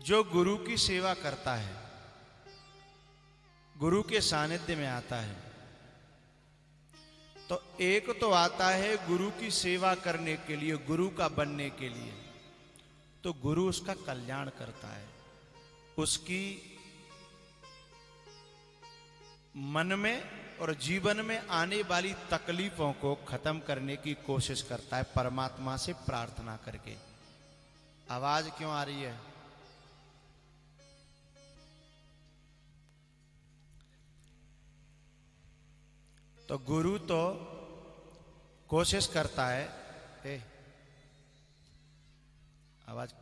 जो गुरु की सेवा करता है, गुरु के सानिध्य में आता है, तो एक तो आता है गुरु की सेवा करने के लिए, गुरु का बनने के लिए, तो गुरु उसका कल्याण करता है, उसकी मन में और जीवन में आने वाली तकलीफों को खत्म करने की कोशिश करता है परमात्मा से प्रार्थना करके। आवाज क्यों आ रही है? तो गुरु तो कोशिश करता है, आवाज,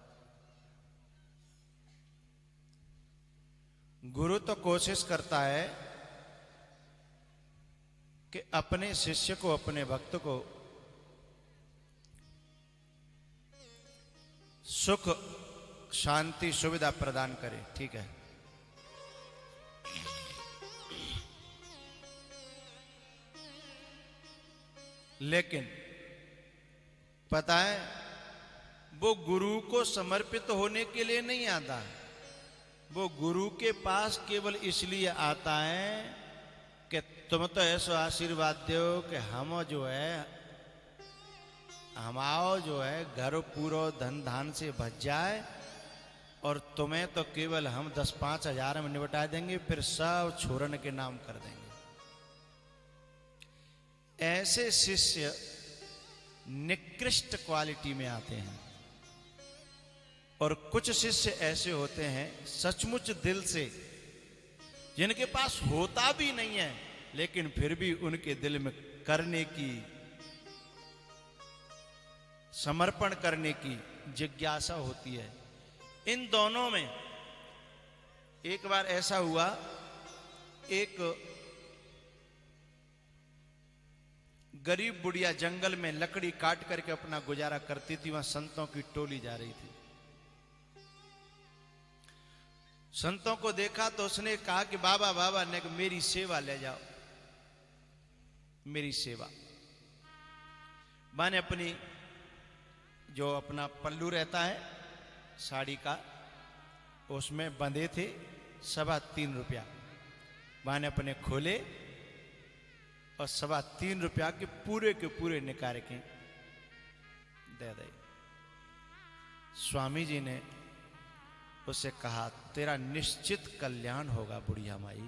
गुरु तो कोशिश करता है कि अपने शिष्य को, अपने भक्त को सुख, शांति, सुविधा प्रदान करे, ठीक है। लेकिन पता है वो गुरु को समर्पित होने के लिए नहीं आता है, वो गुरु के पास केवल इसलिए आता है कि तुम तो ऐसा आशीर्वाद दो कि हम जो है, हमारा जो है घर पूरा धन धान से भज जाए, और तुम्हें तो केवल हम 10-5 हजार में निपटा देंगे, फिर सब छोरन के नाम कर देंगे। ऐसे शिष्य निकृष्ट क्वालिटी में आते हैं, और कुछ शिष्य ऐसे होते हैं सचमुच दिल से, जिनके पास होता भी नहीं है लेकिन फिर भी उनके दिल में करने की, समर्पण करने की जिज्ञासा होती है। इन दोनों में एक बार ऐसा हुआ, एक गरीब बुढ़िया जंगल में लकड़ी काट करके अपना गुजारा करती थी, वहां संतों की टोली जा रही थी। संतों को देखा तो उसने कहा कि बाबा बाबा ने मेरी सेवा ले जाओ, मेरी सेवा। मैंने अपनी जो अपना पल्लू रहता है साड़ी का, उसमें बंधे थे 3.25 रुपया, मैंने अपने खोले और 3.25 रुपया के पूरे निकाल के दे दे। स्वामी जी ने उससे कहा तेरा निश्चित कल्याण होगा बुढ़िया माई।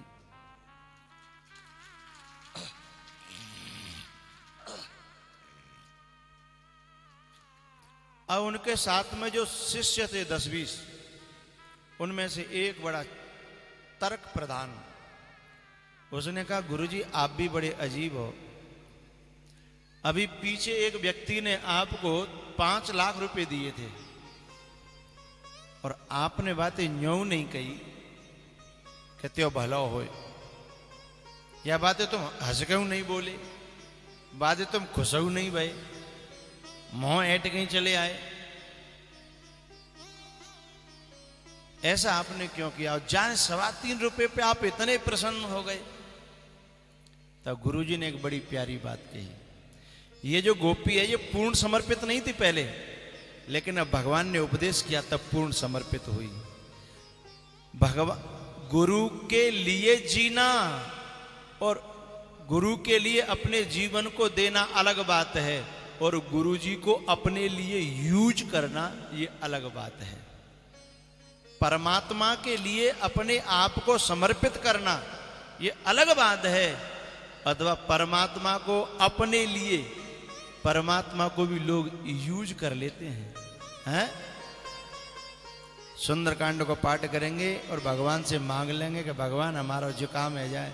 अब उनके साथ में जो शिष्य थे 10-20, उनमें से एक बड़ा तर्क प्रधान, उसने कहा गुरुजी आप भी बड़े अजीब हो, अभी पीछे एक व्यक्ति ने आपको 5 लाख रुपए दिए थे और आपने बातें न्यों नहीं कही कहते हो भलो हो, या बातें तुम हंस क्यों नहीं बोले, बातें तुम खुश नहीं भाई, मोह ऐट कहीं चले आए, ऐसा आपने क्यों किया? और जाने 3.25 रुपए पे आप इतने प्रसन्न हो गए। तब गुरुजी ने एक बड़ी प्यारी बात कही, ये जो गोपी है ये पूर्ण समर्पित नहीं थी पहले, लेकिन अब भगवान ने उपदेश किया तब पूर्ण समर्पित हुई। भगवान गुरु के लिए जीना और गुरु के लिए अपने जीवन को देना अलग बात है, और गुरु जी को अपने लिए यूज करना ये अलग बात है। परमात्मा के लिए अपने आप को समर्पित करना ये अलग बात है, अथवा परमात्मा को अपने लिए, परमात्मा को भी लोग यूज कर लेते हैं। सुंदरकांड को पाठ करेंगे और भगवान से मांग लेंगे कि भगवान हमारा जो काम है जाए,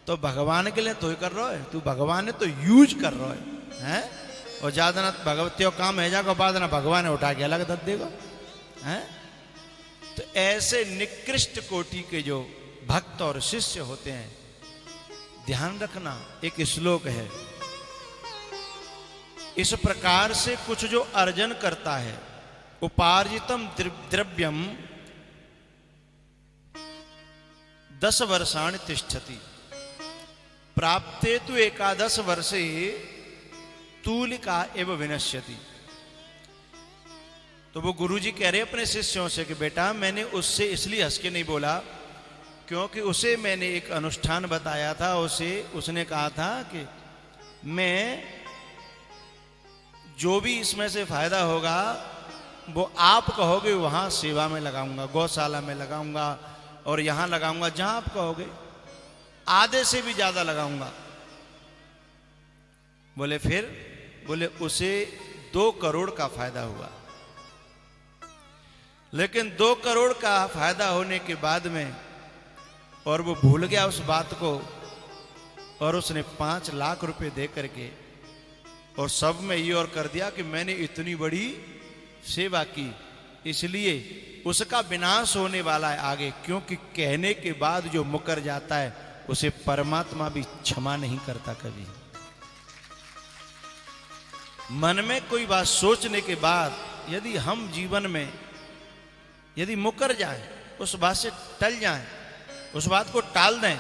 तो भगवान के लिए तो ही कर रहा है, तू भगवान है तो यूज कर रहा है, और ज्यादा ना भगवतियों काम है जाएगा, बाद ना भगवान उठा के अलग दे देगा, हैं? तो ऐसे निकृष्ट कोटि के जो भक्त और शिष्य होते हैं, ध्यान रखना, एक श्लोक है, इस प्रकार से कुछ जो अर्जन करता है, उपार्जितम द्रव्यम 10 वर्षाणि तिष्ठति, प्राप्ते तु 11 वर्षे तूलिका एव विनश्यति। तो वो गुरुजी कह रहे अपने शिष्यों से कि बेटा मैंने उससे इसलिए हंस के नहीं बोला क्योंकि उसे मैंने एक अनुष्ठान बताया था। उसने कहा था कि मैं जो भी इसमें से फायदा होगा वो आप कहोगे वहां सेवा में लगाऊंगा, गौशाला में लगाऊंगा और यहां लगाऊंगा जहां आप कहोगे, आधे से भी ज्यादा लगाऊंगा। बोले फिर? बोले उसे 2 करोड़ का फायदा हुआ। लेकिन 2 करोड़ का फायदा होने के बाद में और वो भूल गया उस बात को और उसने 5 लाख रुपए दे करके और सब में ये और कर दिया कि मैंने इतनी बड़ी सेवा की, इसलिए उसका विनाश होने वाला है आगे। क्योंकि कहने के बाद जो मुकर जाता है उसे परमात्मा भी क्षमा नहीं करता कभी। मन में कोई बात सोचने के बाद यदि हम जीवन में यदि मुकर जाएं, उस बात से टल जाएं, उस बात को टाल दें,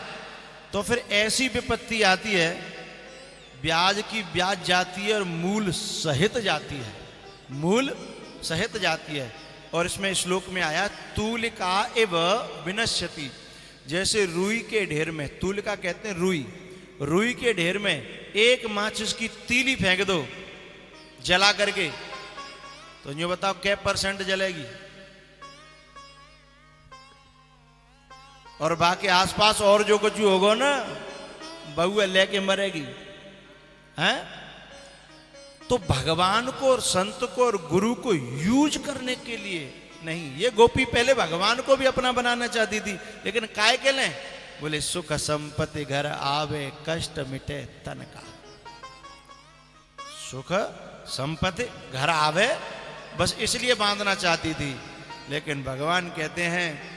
तो फिर ऐसी विपत्ति आती है, ब्याज की ब्याज जाती है और मूल सहित जाती है, मूल सहित जाती है। और इसमें श्लोक में आया तूलिका एव विनश्यति, जैसे रुई के ढेर में, तूलिका कहते हैं रुई, रुई के ढेर में एक माचिस की तीली फेंक दो जला करके, तो यूं बताओ क्या % जलेगी? और बाकी आसपास और जो कुछ होगा ना बहुआ लेके मरेगी, हैं? तो भगवान को और संत को और गुरु को यूज करने के लिए नहीं। ये गोपी पहले भगवान को भी अपना बनाना चाहती थी, लेकिन काय के लें? बोले सुख संपत्ति घर आवे कष्ट मिटे तन का। सुख संपत्ति घर आवे बस इसलिए बांधना चाहती थी। लेकिन भगवान कहते हैं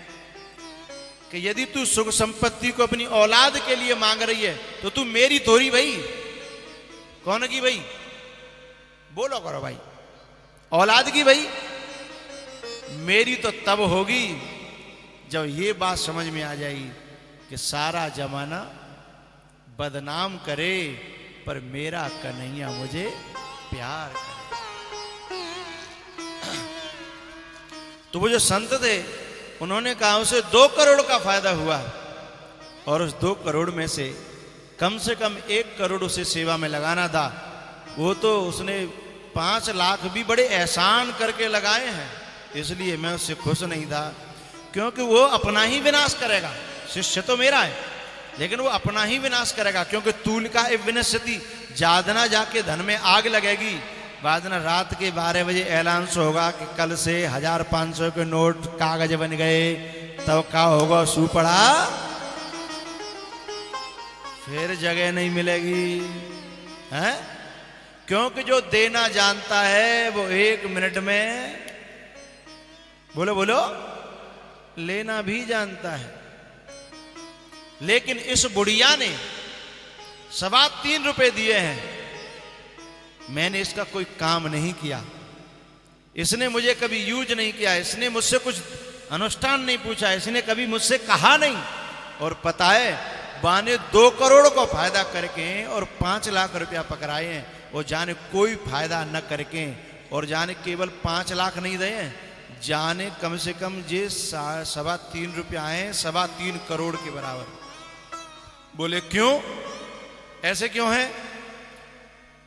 कि यदि तू सुख संपत्ति को अपनी औलाद के लिए मांग रही है तो तू मेरी थोड़ी भाई, कौन की भाई? बोलो करो भाई, औलाद की भाई। मेरी तो तब होगी जब ये बात समझ में आ जाएगी कि सारा जमाना बदनाम करे पर मेरा कन्हैया मुझे प्यार करे। तो वो जो संत थे उन्होंने कहा उसे 2 करोड़ का फायदा हुआ और उस 2 करोड़ में से कम 1 करोड़ उसे सेवा में लगाना था। वो तो उसने 5 लाख भी बड़े एहसान करके लगाए हैं, इसलिए मैं उससे खुश नहीं था, क्योंकि वो अपना ही विनाश करेगा। शिष्य तो मेरा है लेकिन वो अपना ही विनाश करेगा, क्योंकि तूलिका एव विनश्यति, जादना जाके धन में आग लगेगी। बादना रात के 12 बजे ऐलान होगा कि कल से 1500 के नोट कागज बन गए, तब क्या होगा? सू पड़ा, फिर जगह नहीं मिलेगी, हैं? क्योंकि जो देना जानता है वो 1 मिनट में, बोलो बोलो, लेना भी जानता है। लेकिन इस बुढ़िया ने 3.25 रुपए दिए हैं, मैंने इसका कोई काम नहीं किया, इसने मुझे कभी यूज नहीं किया, इसने मुझसे कुछ अनुष्ठान नहीं पूछा, इसने कभी मुझसे कहा नहीं। और पता है बाने 2 करोड़ को फायदा करके और 5 लाख रुपया पकड़ाए हैं, वो जाने कोई फायदा न करके, और जाने केवल 5 लाख नहीं दे हैं, जाने कम से कम जे 3.25 रुपया आए 3.25 करोड़ के बराबर। बोले क्यों, ऐसे क्यों है?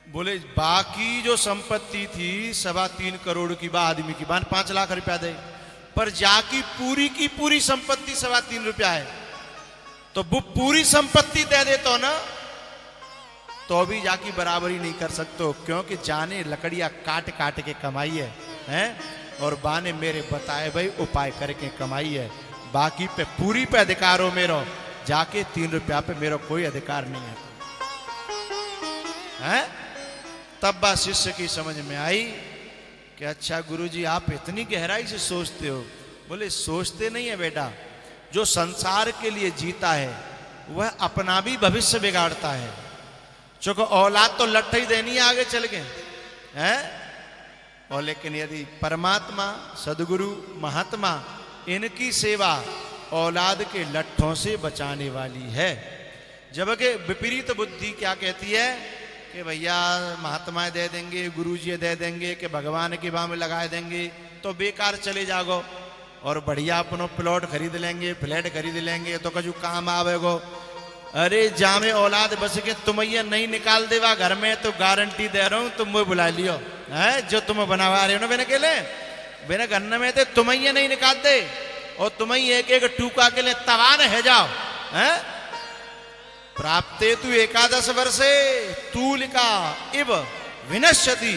बोले बाकी जो संपत्ति थी 3.25 करोड़ की आदमी की 5 लाख रुपया दे, पर जाकी पूरी की पूरी संपत्ति 3.25 रुपया है, तो वो पूरी संपत्ति दे दे तो ना, तो भी जाकी बराबरी नहीं कर सकते, क्योंकि जाने लकड़ियां काट काट के कमाई है, हैं? और बाने मेरे बताए भाई उपाय करके कमाई है, बाकी पे पूरी पे अधिकार हो मेरो, जाके 3 रुपया पे मेरा कोई अधिकार नहीं है, हैं? तब बात शिष्य की समझ में आई कि अच्छा गुरुजी आप इतनी गहराई से सोचते हो। बोले सोचते नहीं है बेटा, जो संसार के लिए जीता है वह अपना भी भविष्य बिगाड़ता है। चूंकि औलाद तो लट्ठ ही देनी है आगे चल के, हैं? और लेकिन यदि परमात्मा सदगुरु महात्मा इनकी सेवा औलाद के लट्ठों से बचाने वाली है। जबकि विपरीत बुद्धि क्या कहती है कि भैया महात्माएं दे देंगे, गुरुजी दे देंगे, कि भगवान की बाह में लगा देंगे, तो बेकार चले जागो और बढ़िया अपनो प्लॉट खरीद लेंगे, फ्लैट खरीद लेंगे, तो कजू काम आवेगो। अरे जामे औलाद बस के तुम्हें नहीं निकाल देवा घर में, तो गारंटी दे रहा हूं तुम मुझे बुला लियो है, जो तुम बनवा रहे हो ना मैंने के लिए मेरे घर में, तो तुम्हें नहीं निकाल दे और तुम्हें एक एक टूका के लिए तवान है जाओ है। प्राप्ते तू एकादश वर्षे तूलिका इव विनश्यति,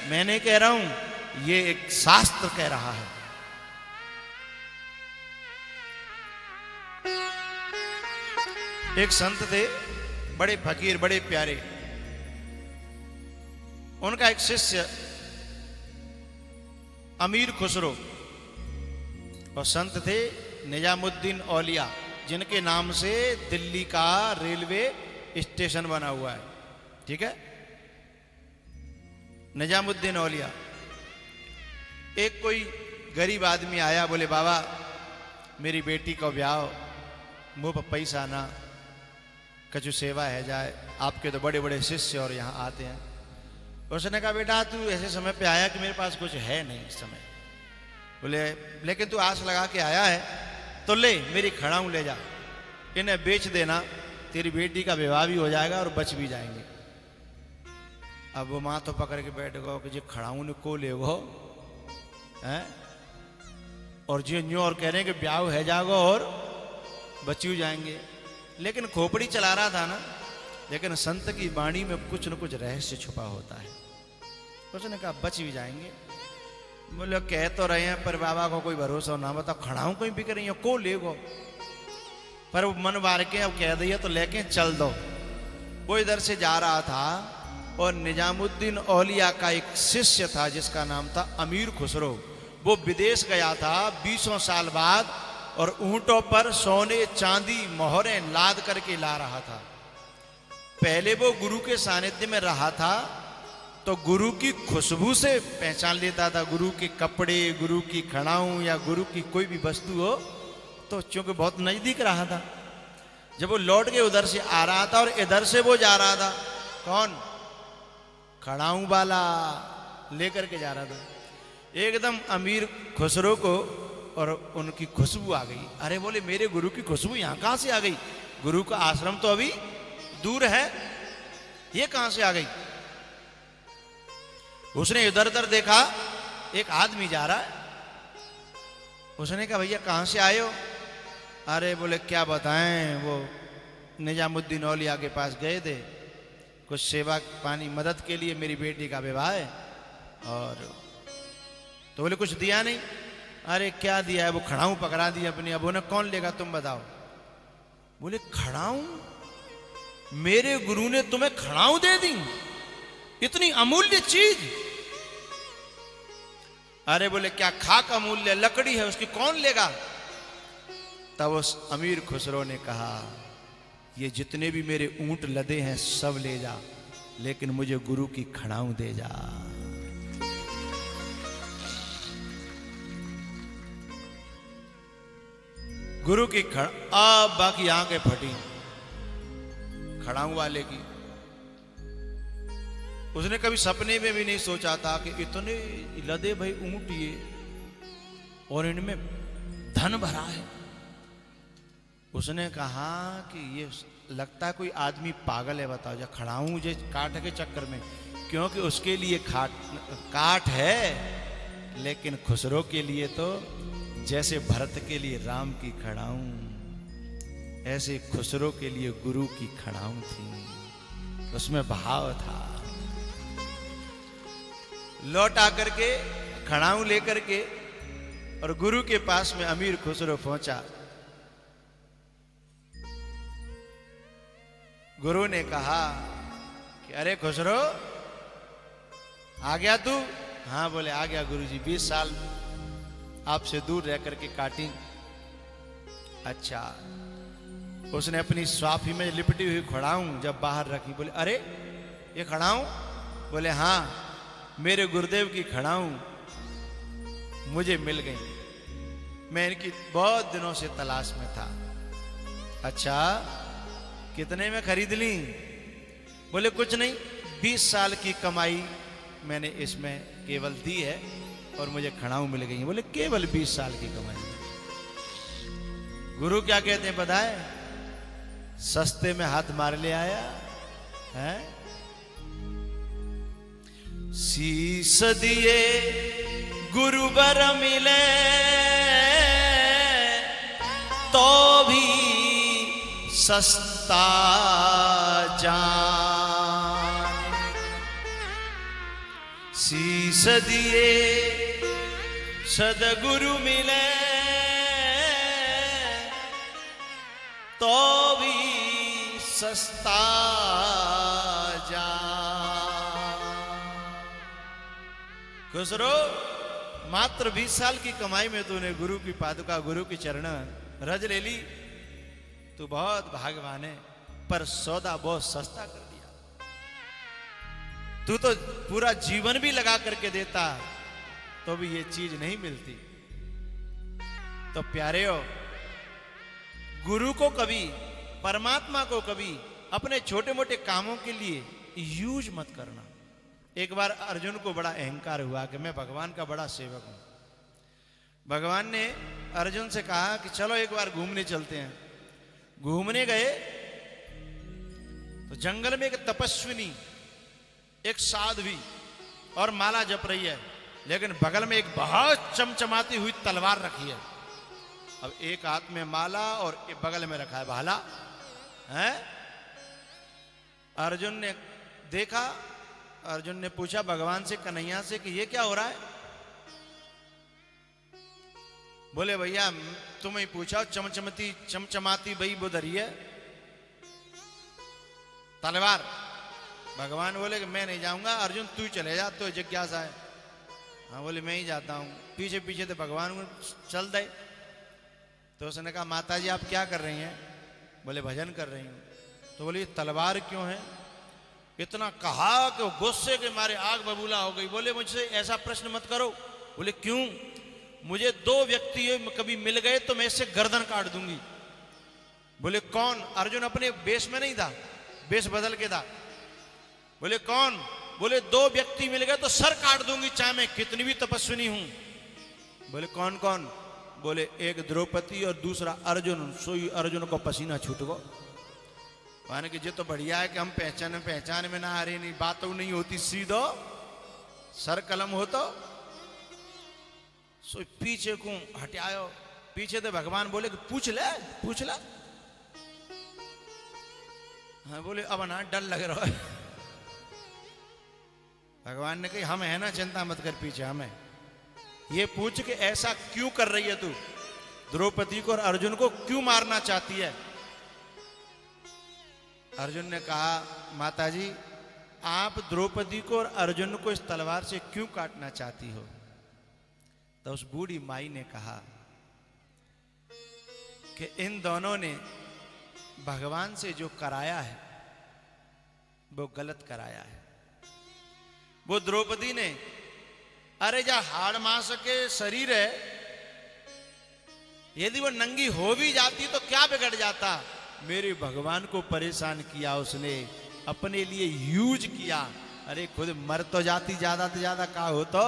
मैंने कह रहा हूं ये एक शास्त्र कह रहा है। एक संत थे, बड़े फकीर, बड़े प्यारे। उनका एक शिष्य अमीर खुसरो और संत थे निजामुद्दीन औलिया, जिनके नाम से दिल्ली का रेलवे स्टेशन बना हुआ है। ठीक है, निजामुद्दीन औलिया। एक कोई गरीब आदमी आया, बोले बाबा मेरी बेटी को ब्याह, मुंह पर पैसा ना, कछु सेवा है जाए, आपके तो बड़े बड़े शिष्य और यहाँ आते हैं। उसने कहा बेटा तू ऐसे समय पे आया कि मेरे पास कुछ है नहीं इस समय। बोले लेकिन तू आस लगा के आया है तो ले मेरी खड़ाऊं ले जा, इन्हें बेच देना, तेरी बेटी का विवाह भी हो जाएगा और बच भी जाएंगे। अब वो माँ तो पकड़ के बैठ गो कि जो खड़ाऊं ने को ले गो है, और जो न्यू और कह रहे हैं कि ब्याह है जाएगा और बची जाएंगे। लेकिन खोपड़ी चला रहा था ना, लेकिन संत की वाणी में कुछ न कुछ रहस्य छुपा होता है। उसने कहा बच भी जाएंगे। बोले कह तो रहे हैं पर बाबा को कोई भरोसा ना, बताओ खड़ाऊं कहीं बिक रही हो को ले गो, पर वो मन मार के अब कह दिया तो लेके चल दो। वो इधर से जा रहा था और निजामुद्दीन औलिया का एक शिष्य था जिसका नाम था अमीर खुसरो। वो विदेश गया था 20 साल बाद और ऊंटों पर सोने चांदी मोहरें लाद करके ला रहा था। पहले वो गुरु के सानिध्य में रहा था तो गुरु की खुशबू से पहचान लेता था, गुरु के कपड़े, गुरु की खड़ाऊं या गुरु की कोई भी वस्तु हो, तो चूंकि बहुत नजदीक रहा था। जब वो लौट के उधर से आ रहा था और इधर से वो जा रहा था, कौन? खड़ाऊं वाला लेकर के जा रहा था। एकदम अमीर खुसरो को और उनकी खुशबू आ गई। अरे बोले मेरे गुरु की खुशबू यहां कहां से आ गई? गुरु का आश्रम तो अभी दूर है, ये कहां से आ गई? उसने इधर उधर देखा, एक आदमी जा रहा है। उसने कहा भैया कहां से आए हो? अरे बोले क्या बताएं, वो निजामुद्दीन औलिया के पास गए थे, कुछ सेवा पानी मदद के लिए, मेरी बेटी का विवाह है। और तो बोले कुछ दिया नहीं। अरे क्या दिया है? वो खड़ाऊं पकड़ा दी अपनी। अब उन्हें कौन लेगा तुम बताओ? बोले खड़ाऊं? मेरे गुरु ने तुम्हें खड़ाऊं दे दी, इतनी अमूल्य चीज? अरे बोले क्या खाक अमूल्य, लकड़ी है उसकी, कौन लेगा? तब उस अमीर खुसरो ने कहा ये जितने भी मेरे ऊंट लदे हैं सब ले जा, लेकिन मुझे गुरु की खड़ाऊं दे जा। गुरु की बाकी आंखें फटी खड़ाऊं वाले की। उसने कभी सपने में भी नहीं सोचा था कि इतने लदे भाई ऊंट ये, और इनमें धन भरा है। उसने कहा कि ये लगता है कोई आदमी पागल है, बताओ जा खड़ाऊं जे काट के चक्कर में, क्योंकि उसके लिए काट है, लेकिन खुसरो के लिए तो जैसे भरत के लिए राम की खड़ाऊं, ऐसे खुसरो के लिए गुरु की खड़ाऊं थी, उसमें भाव था। लौट आकर के खड़ाऊं लेकर के और गुरु के पास में अमीर खुसरो पहुंचा। गुरु ने कहा कि अरे खुसरो आ गया तू? हाँ बोले आ गया गुरुजी, 20 साल आपसे दूर रह करके काटी। अच्छा। उसने अपनी स्वाफी में लिपटी हुई खड़ाऊं जब बाहर रखी, बोले अरे ये खड़ाऊं? बोले हाँ मेरे गुरुदेव की खड़ाऊं मुझे मिल गई, मैं इनकी बहुत दिनों से तलाश में था। अच्छा कितने में खरीद ली? बोले कुछ नहीं, 20 साल की कमाई मैंने इसमें केवल दी है और मुझे खड़ाऊ मिल गई है। बोले केवल 20 साल की कमाई। गुरु क्या कहते हैं पता है? सस्ते में हाथ मार ले आया है। शीस दिए गुरुवर मिले तो भी सस्ता जान। शीस दिए सदगुरु मिले तो भी सस्ता जान। खुश रहो, मात्र 20 साल की कमाई में तूने गुरु की पादुका, गुरु की चरण रज ले ली। तू बहुत भाग्यवान है, पर सौदा बहुत सस्ता कर दिया। तू तो पूरा जीवन भी लगा करके देता तो भी ये चीज नहीं मिलती। तो प्यारे हो, गुरु को कभी, परमात्मा को कभी अपने छोटे मोटे कामों के लिए यूज मत करना। एक बार अर्जुन को बड़ा अहंकार हुआ कि मैं भगवान का बड़ा सेवक हूं। भगवान ने अर्जुन से कहा कि चलो एक बार घूमने चलते हैं। घूमने गए तो जंगल में एक तपस्विनी, एक साध्वी और माला जप रही है, लेकिन बगल में एक बहुत चमचमाती हुई तलवार रखी है। अब एक हाथ में माला और एक बगल में रखा है भाला है। अर्जुन ने देखा, अर्जुन ने पूछा भगवान से, कन्हैया से, कि ये क्या हो रहा है? बोले भैया तुम ही पूछा, चमचमाती भाई बुधरी है तलवार। भगवान बोले कि मैं नहीं जाऊंगा, अर्जुन तू चले जा, तो जिज्ञासा है। हाँ बोले मैं ही जाता हूं। पीछे पीछे तो भगवान चल दे। तो उसने कहा माता जी आप क्या कर रही हैं? बोले भजन कर रही हूं। तो बोले ये तलवार क्यों है? इतना कहा कि गुस्से के मारे आग बबूला हो गई। बोले मुझसे ऐसा प्रश्न मत करो। बोले क्यों? मुझे 2 व्यक्ति कभी मिल गए तो मैं इससे गर्दन काट दूंगी। बोले कौन? अर्जुन अपने वेश में नहीं था, वेश बदल के था। बोले कौन? बोले 2 व्यक्ति मिल गए तो सर काट दूंगी, चाहे मैं कितनी भी तपस्विनी हूं। बोले कौन कौन? बोले एक द्रौपदी और दूसरा अर्जुन। सोई अर्जुन को पसीना छूट गो। माने कि ये तो बढ़िया है कि हम पहचान में ना आ रही, नहीं बातों नहीं होती, सीधो सर कलम हो तो सो पीछे को हटायो। पीछे तो भगवान बोले कि पूछ ले। हाँ बोले अब ना डर लग रहा है। भगवान ने कही हम है ना, चिंता मत कर, पीछे हमें। ये पूछ के ऐसा क्यों कर रही है तू? द्रौपदी को और अर्जुन को क्यों मारना चाहती है? अर्जुन ने कहा माताजी आप द्रौपदी को और अर्जुन को इस तलवार से क्यों काटना चाहती हो? तो उस बूढ़ी माई ने कहा कि इन दोनों ने भगवान से जो कराया है वो गलत कराया है। वो द्रौपदी ने, अरे जा हाड़ मांस के शरीर है, यदि वो नंगी हो भी जाती तो क्या बिगड़ जाता? मेरे भगवान को परेशान किया उसने, अपने लिए यूज किया। अरे खुद मर तो जाती ज्यादा से ज्यादा का हो तो,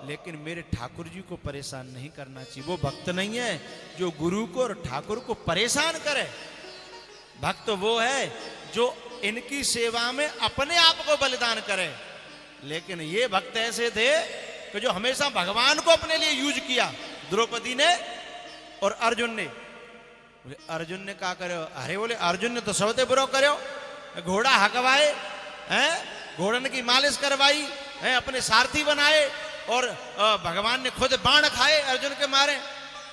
लेकिन मेरे ठाकुर जी को परेशान नहीं करना चाहिए। वो भक्त नहीं है जो गुरु को और ठाकुर को परेशान करे। भक्त वो है जो इनकी सेवा में अपने आप को बलिदान करे। लेकिन ये भक्त ऐसे थे कि जो हमेशा भगवान को अपने लिए यूज किया, द्रौपदी ने और अर्जुन ने। बोले अर्जुन ने क्या करे? अरे बोले अर्जुन ने तो सबते बुरो करो, घोड़ा हकवाए हैं, घोड़न की मालिश करवाई है, अपने सारथी बनाए, और भगवान ने खुद बाण खाए अर्जुन के मारे।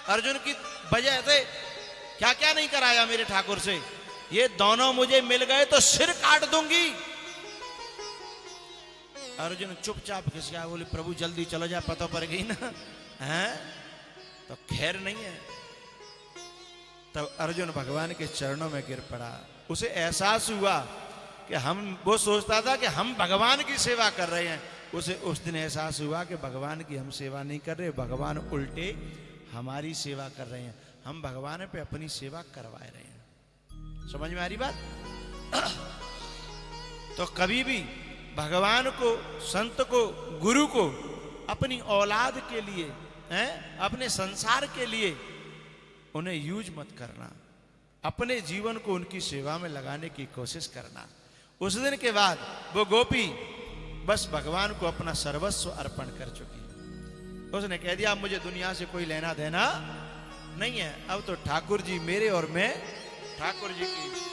अर्जुन की वजह से क्या क्या नहीं कराया मेरे ठाकुर से। ये दोनों मुझे मिल गए तो सिर काट दूंगी। अर्जुन चुपचाप खिसका, बोले प्रभु जल्दी चलो जा, पता पड़ गई ना है तो खैर नहीं है। तब अर्जुन भगवान के चरणों में गिर पड़ा। उसे एहसास हुआ कि वो सोचता था कि हम भगवान की सेवा कर रहे हैं, उसे उस दिन एहसास हुआ कि भगवान की हम सेवा नहीं कर रहे, भगवान उल्टे हमारी सेवा कर रहे हैं। हम भगवान पे अपनी सेवा करवा रहे हैं। समझ में आ रही बात? तो कभी भी भगवान को, संत को, गुरु को अपनी औलाद के लिए, अपने संसार के लिए उन्हें यूज मत करना, अपने जीवन को उनकी सेवा में लगाने की कोशिश करना। उस दिन के बाद वो गोपी बस भगवान को अपना सर्वस्व अर्पण कर चुकी। उसने कह दिया अब मुझे दुनिया से कोई लेना देना नहीं है, अब तो ठाकुर जी मेरे और मैं ठाकुर जी की।